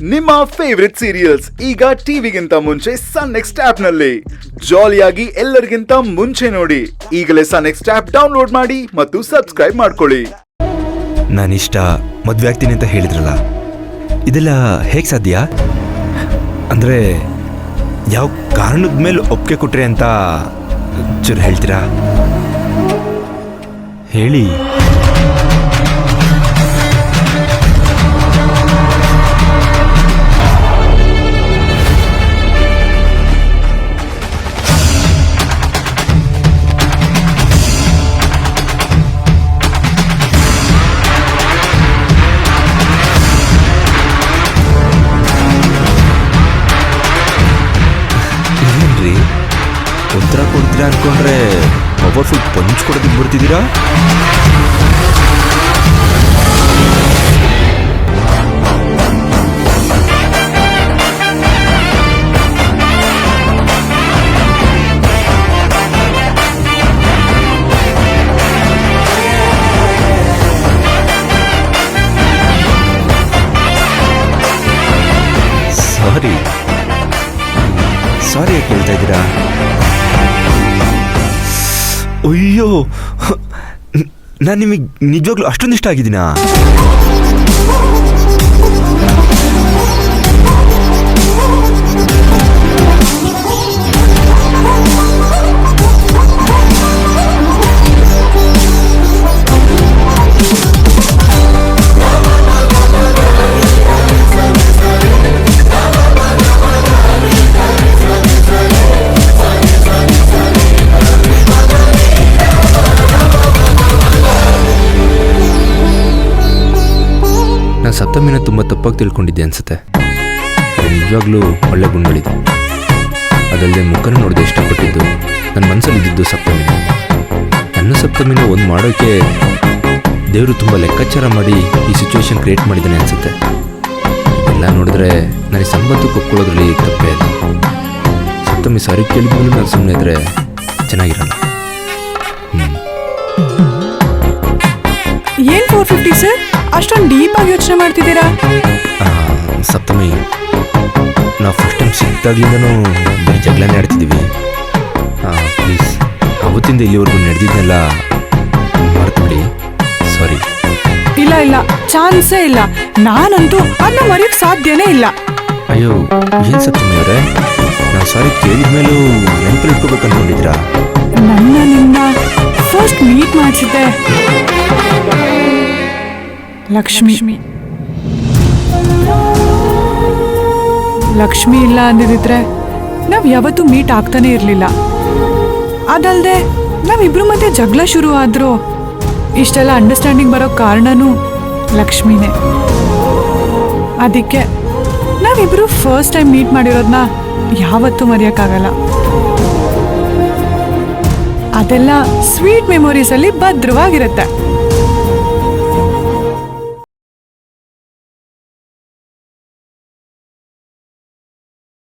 ನಿಮ್ಮ favourite serials ಈಗ ಟಿವಿಗಿಂತ ಮುಂಚೆ ಸನ್ ನೆಕ್ಸ್ಟ್ ಆಪ್ ನಲ್ಲಿ ಜಾಲಿಯಾಗಿ ಎಲ್ಲರಿಗಿಂತ ಮುಂಚೆ ನೋಡಿ. ಈಗಲೇ ಸನ್ ನೆಕ್ಸ್ಟ್ ಆಪ್ ಡೌನ್ಲೋಡ್ ಮಾಡಿ ಮತ್ತು ಸಬ್ಸ್ಕ್ರೈಬ್ ಮಾಡ್ಕೊಳ್ಳಿ. ನಾನಿಷ್ಟ ಮದುವೆ ಆಗ್ತೀನಿ ಅಂತ ಹೇಳಿದ್ರಲ್ಲ, ಇದೆಲ್ಲ ಹೇಗೆ ಸಾಧ್ಯ? ಅಂದರೆ ಯಾವ ಕಾರಣದ ಮೇಲೆ ಒಪ್ಪಿಗೆ ಕೊಟ್ರಿ ಅಂತ ಚೂರು ಹೇಳ್ತೀರಾ? ಹೇಳಿ. ಉತ್ತರ ಕೊಡ್ತೀರಾ ಅನ್ಕೊಂಡ್ರೆ ಪವರ್ಫುಲ್ ಪಂಚ್ ಕೊಡೋದಕ್ಕೆ ಬರ್ತಿದ್ದೀರಾ? ಸಾರಿ ಕೇಳ್ತಾ ಇದ್ದೀರಾ? ಅಯ್ಯೋ, ನಾನು ನಿಮಗೆ ನಿಜವಾಗ್ಲೂ ಅಷ್ಟೊಂದು ಇಷ್ಟ ಆಗಿದ್ದೀನಾ? ನಾನು ಸಪ್ತಮಿನ ತುಂಬ ತಪ್ಪಾಗಿ ತಿಳ್ಕೊಂಡಿದ್ದೆ ಅನ್ಸುತ್ತೆ. ನಿಜವಾಗ್ಲೂ ಒಳ್ಳೆ ಗುಣಗಳಿದೆ. ಅದಲ್ಲದೆ ಮುಖನ ನೋಡದೆ ಇಷ್ಟಪಟ್ಟಿದ್ದು ನನ್ನ ಮನಸ್ಸಲ್ಲಿದ್ದು ಸಪ್ತಮಿನ. ನನ್ನ ಸಪ್ತಮಿನ ಒಂದು ಮಾಡೋಕ್ಕೆ ದೇವರು ತುಂಬ ಲೆಕ್ಕಾಚಾರ ಮಾಡಿ ಈ ಸಿಚುವೇಶನ್ ಕ್ರಿಯೇಟ್ ಮಾಡಿದ್ದಾನೆ ಅನಿಸುತ್ತೆ. ಎಲ್ಲ ನೋಡಿದ್ರೆ ನನಗೆ ಸಂಬಂಧಕ್ಕೆ ಒಪ್ಕೊಳ್ಳೋದ್ರಲ್ಲಿ ತಪ್ಪೇ ಇಲ್ಲ. ಸಪ್ತಮಿ ಸಾರಿ ಕೇಳಿದ್ಮೇಲೆ ನಾನು ಸುಮ್ಮನೆ ಇದ್ರೆ ಚೆನ್ನಾಗಿರಲ್ಲ. ಏನ್ 450 ಸರ್, ಅಷ್ಟೊಂದು ಡೀಪ್ ಆಗಿ ಯೋಚನೆ ಮಾಡ್ತಿದ್ದೀರಾ? ಸಪ್ತಮಿ, ನಾವು ಫಸ್ಟ್ ಟೈಮ್ ಸಿಕ್ತಾಗ್ಲಿಂದನೂ ಬರೀ ಜಗಳನೇ ಆಡ್ತಿದ್ದೀವಿ. ಪ್ಲೀಸ್, ಅವತ್ತಿಂದ ಇಲ್ಲಿವರೆಗೂ ನಡೆದಿದ್ದೆಲ್ಲ ಮರೆತುಬಿಡಿ. ಸಾರಿ. ಇಲ್ಲ ಇಲ್ಲ, ಚಾನ್ಸೇ ಇಲ್ಲ. ನಾನಂತೂ ಅದನ್ನ ಮರೆಯೋಕ್ಕೆ ಸಾಧ್ಯನೇ ಇಲ್ಲ. ಅಯ್ಯೋ, ಏನು ಸಪ್ತಮಿ ಅವರೇ, ನಾವು ಸಾರಿ ಕೇಳಿದ್ಮೇಲೂ ನೆನಪಲ್ಲಿ ಇಟ್ಕೋಬೇಕು ಅಂದ್ಕೊಂಡಿದ್ದೀರಾ? ನನ್ನ ನಿನ್ನ ಫಸ್ಟ್ ಮೀಟ್ ಮಾಡಿಸಿದ್ದೆ ಲಕ್ಷ್ಮಿ. ಲಕ್ಷ್ಮಿ ಇಲ್ಲ ಅಂದಿದ್ರೆ ನಾವ್ ಯಾವತ್ತೂ ಮೀಟ್ ಆಗ್ತಾನೆ ಇರ್ಲಿಲ್ಲ. ಅದಲ್ದೆ ನಾವಿಬ್ರು ಮತ್ತೆ ಜಗಳ ಶುರು ಆದ್ರು ಇಷ್ಟೆಲ್ಲ ಅಂಡರ್ಸ್ಟ್ಯಾಂಡಿಂಗ್ ಬರೋ ಕಾರಣನೂ ಲಕ್ಷ್ಮಿನೇ. ಅದಕ್ಕೆ ನಾವಿಬ್ರು ಫಸ್ಟ್ ಟೈಮ್ ಮೀಟ್ ಮಾಡಿರೋದನ್ನ ಯಾವತ್ತೂ ಮರೆಯೋಕ್ಕಾಗಲ್ಲ. ಅದೆಲ್ಲ ಸ್ವೀಟ್ ಮೆಮೊರೀಸ್ ಅಲ್ಲಿ ಭದ್ರವಾಗಿರುತ್ತೆ.